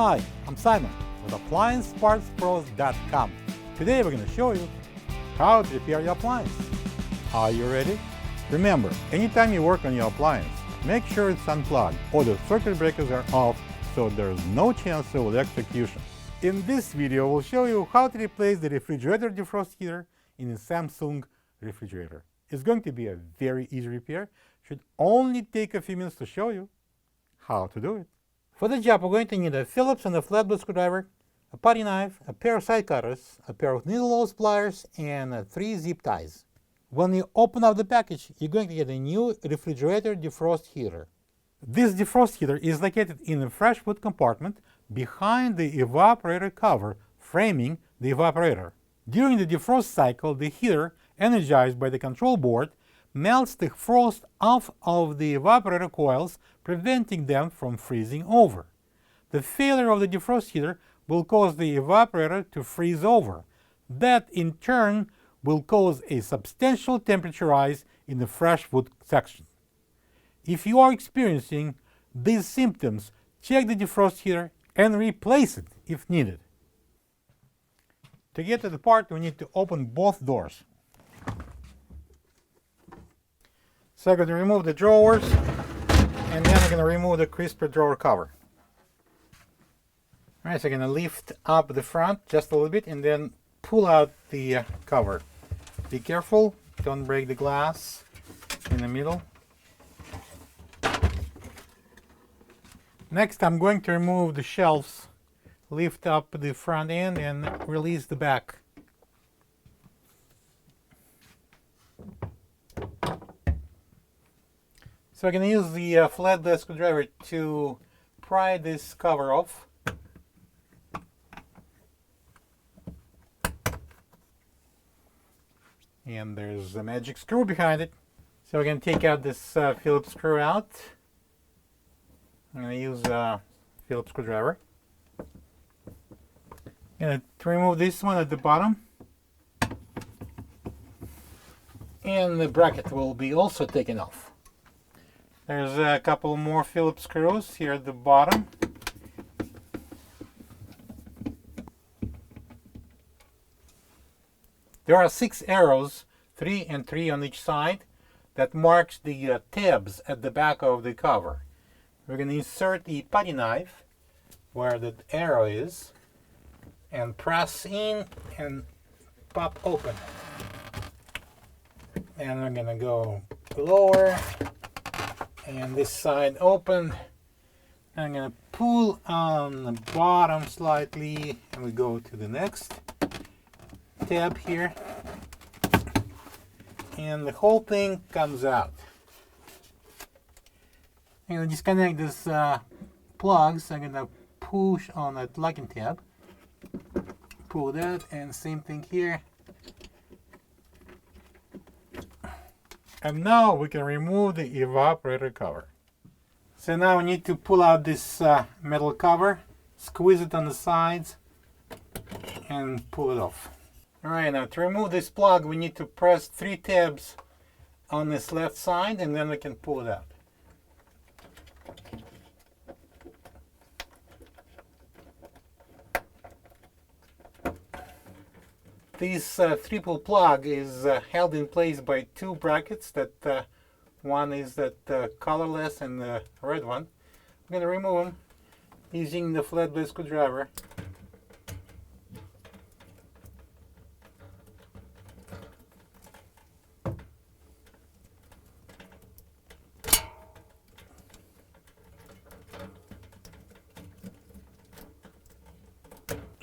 Hi, I'm Simon with AppliancePartsPros.com. Today we're going to show you how to repair your appliance. Are you ready? Remember, anytime you work on your appliance, make sure it's unplugged or the circuit breakers are off so there's no chance of electrocution. In this video, we'll show you how to replace the refrigerator defrost heater in a Samsung refrigerator. It's going to be a very easy repair. Should only take a few minutes to show you how to do it. For the job, we're going to need a Phillips and a flathead screwdriver, a putty knife, a pair of side cutters, a pair of needle nose pliers, and 3 zip ties. When you open up the package, you're going to get a new refrigerator defrost heater. This defrost heater is located in the fresh food compartment behind the evaporator cover framing the evaporator. During the defrost cycle, the heater, energized by the control board, melts the frost off of the evaporator coils, preventing them from freezing over. The failure of the defrost heater will cause the evaporator to freeze over. That, in turn, will cause a substantial temperature rise in the fresh food section. If you are experiencing these symptoms, check the defrost heater and replace it if needed. To get to the part, we need to open both doors. So I'm going to remove the drawers, and then I'm going to remove the crisper drawer cover. Alright, so I'm going to lift up the front just a little bit and then pull out the cover. Be careful, don't break the glass in the middle. Next, I'm going to remove the shelves, lift up the front end and release the back. So I'm going to use the flathead screwdriver to pry this cover off. And there's a magic screw behind it. So we're going to take out this Phillips screw out. I'm going to use a Phillips screwdriver. I'm going to remove this one at the bottom. And the bracket will be also taken off. There's a couple more Phillips screws here at the bottom. There are 6 arrows, 3 and 3 on each side, that marks the tabs at the back of the cover. We're going to insert the putty knife where the arrow is and press in and pop open. And we're going to go lower and this side open. I'm going to pull on the bottom slightly and we go to the next tab here. And the whole thing comes out. I'm going to disconnect this plugs. I'm going to push on that locking tab. Pull that, and same thing here. And now we can remove the evaporator cover. So now we need to pull out this metal cover, squeeze it on the sides, and pull it off. Alright, now to remove this plug, we need to press 3 tabs on this left side, and then we can pull it out. This triple plug is held in place by 2 brackets. That one is that colorless and the red one. I'm going to remove them using the flathead screwdriver.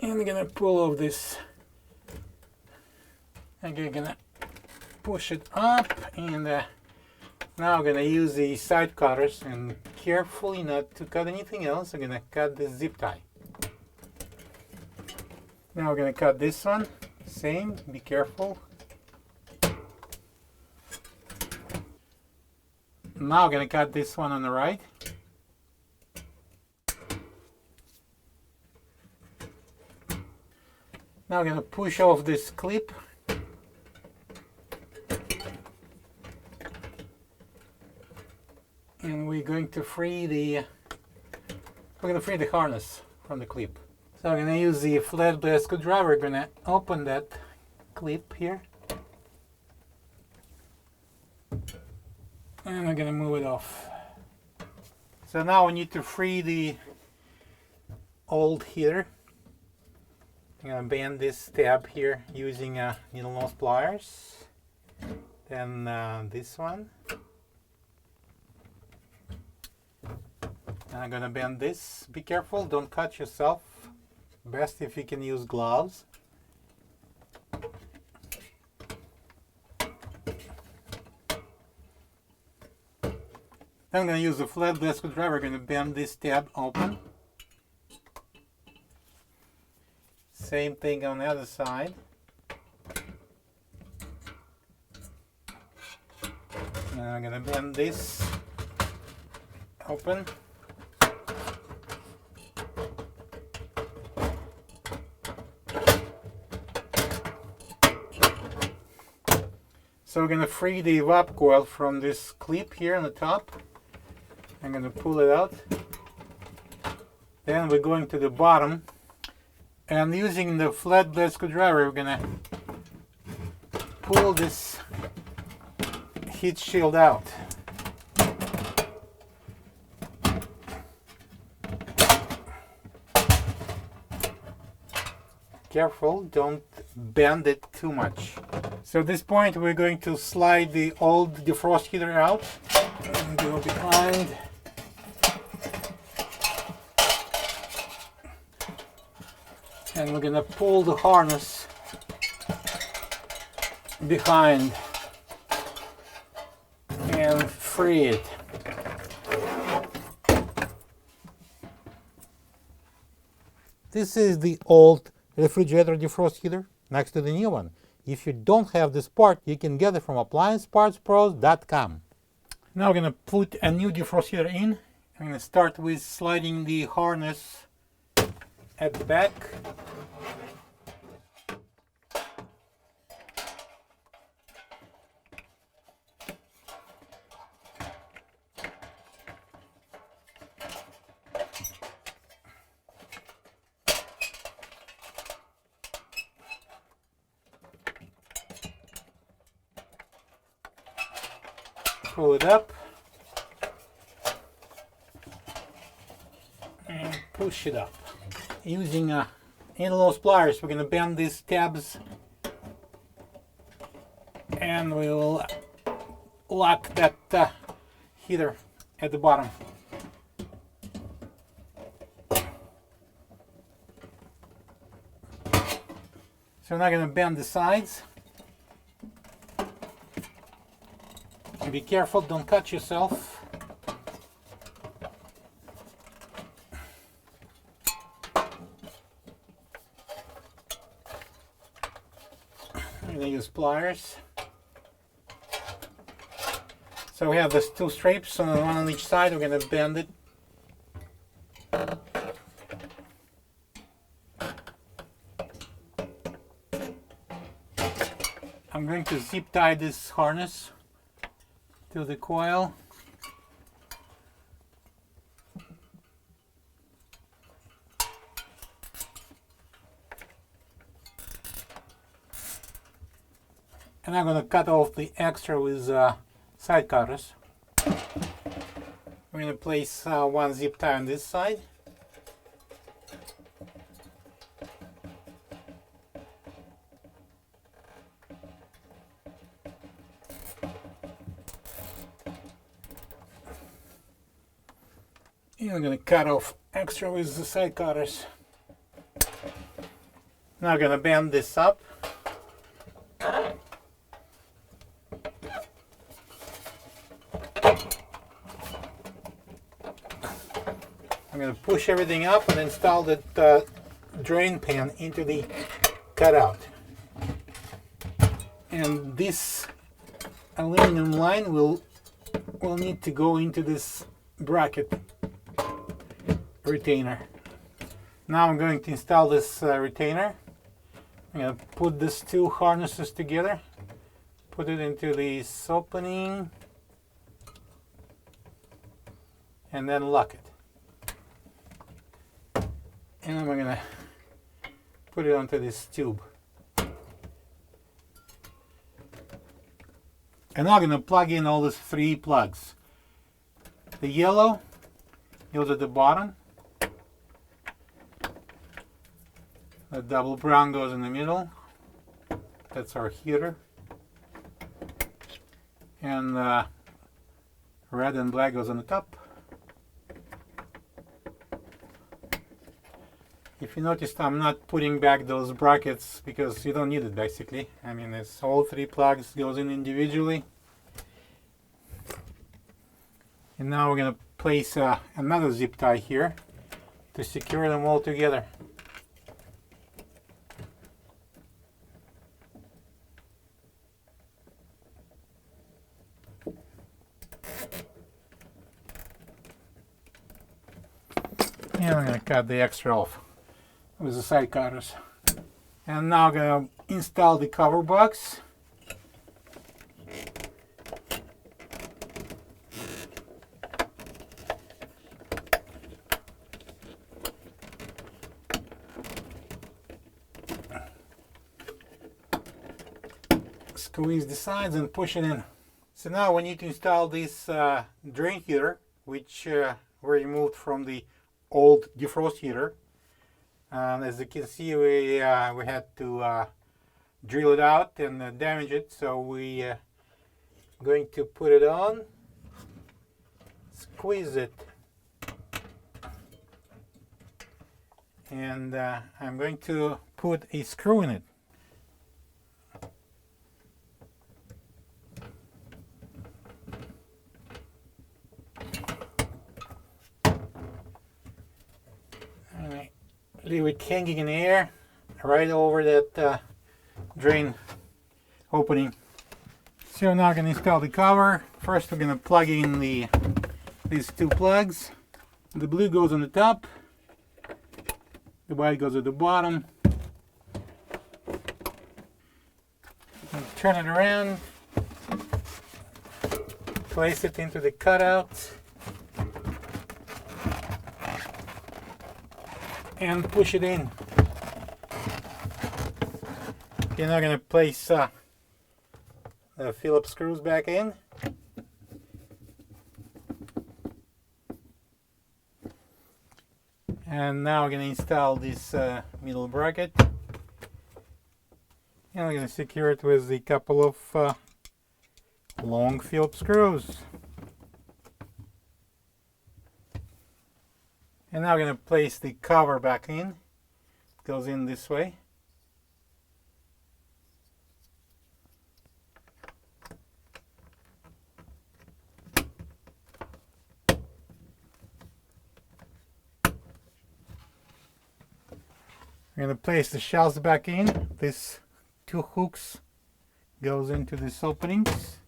And I'm going to pull off this. I'm going to push it up, and now I'm going to use the side cutters and carefully, not to cut anything else, I'm going to cut the zip tie. Now we're going to cut this one, same, be careful. Now I'm going to cut this one on the right. Now I'm going to push off this clip. And we're going to free the harness from the clip. So I'm going to use the flat blade screwdriver. I'm going to open that clip here. And I'm going to move it off. So now we need to free the old heater. I'm going to bend this tab here using needle nose pliers. Then this one. And I'm going to bend this. Be careful, don't cut yourself. Best if you can use gloves. Then I'm going to use the flat blade screwdriver. I'm going to bend this tab open. Same thing on the other side. And I'm going to bend this open. So we're going to free the evap coil from this clip here on the top. I'm going to pull it out. Then we're going to the bottom. And using the flat blade screwdriver, we're going to pull this heat shield out. Careful, don't bend it too much. So at this point, we're going to slide the old defrost heater out and go behind. And we're going to pull the harness behind and free it. This is the old refrigerator defrost heater next to the new one. If you don't have this part, you can get it from appliancepartspros.com. Now we're going to put a new defrost heater in. I'm going to start with sliding the harness at the back. Pull it up and push it up. Using needle nose pliers, we're going to bend these tabs and we will lock that heater at the bottom. So we're now going to bend the sides. And be careful, don't cut yourself. I'm going to use pliers. So we have these two strips, one on each side. We're going to bend it. I'm going to zip tie this harness to the coil. And I'm going to cut off the extra with side cutters. We're going to place one zip tie on this side. And I'm going to cut off extra with the side cutters. Now I'm going to bend this up. I'm going to push everything up and install the drain pan into the cutout. And this aluminum line will need to go into this bracket retainer. Now I'm going to install this retainer. I'm going to put these two harnesses together, put it into this opening, and then lock it. And I'm gonna put it onto this tube. And now I'm gonna plug in all these 3 plugs. The yellow goes at the bottom. The double brown goes in the middle. That's our heater. And red and black goes on the top. If you noticed, I'm not putting back those brackets because you don't need it basically. I mean, it's all 3 plugs goes in individually. And now we're going to place another zip tie here to secure them all together. And I'm going to cut the extra off with the side cutters. And now I'm going to install the cover box. Squeeze the sides and push it in. So now we need to install this drain heater, which we removed from the old defrost heater. And as you can see, we had to drill it out and damage it. So we going to put it on, squeeze it, and I'm going to put a screw in it. Leave it hanging in the air right over that drain opening. So now I'm going to install the cover. First we're going to plug in these 2 plugs. The blue goes on the top, the white goes at the bottom. Turn it around, place it into the cutout, and push it in. You're now going to place the Phillips screws back in. And now we're going to install this middle bracket. And we're going to secure it with a couple of long Phillips screws. And now we're going to place the cover back in. It goes in this way. We're going to place the shelves back in. These 2 hooks goes into these openings.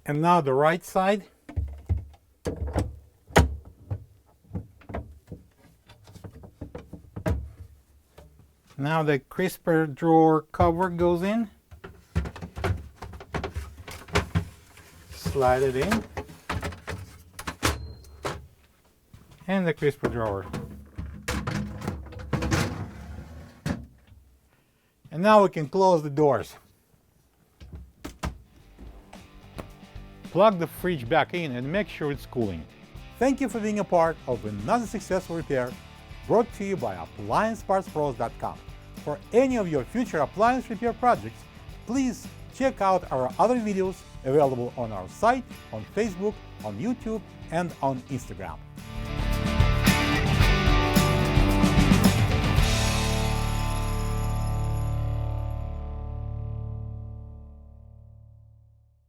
And now the right side. Now the crisper drawer cover goes in. Slide it in. And the crisper drawer. And now we can close the doors. Plug the fridge back in and make sure it's cooling. Thank you for being a part of another successful repair brought to you by AppliancePartsPros.com. For any of your future appliance repair projects, please check out our other videos available on our site, on Facebook, on YouTube, and on Instagram.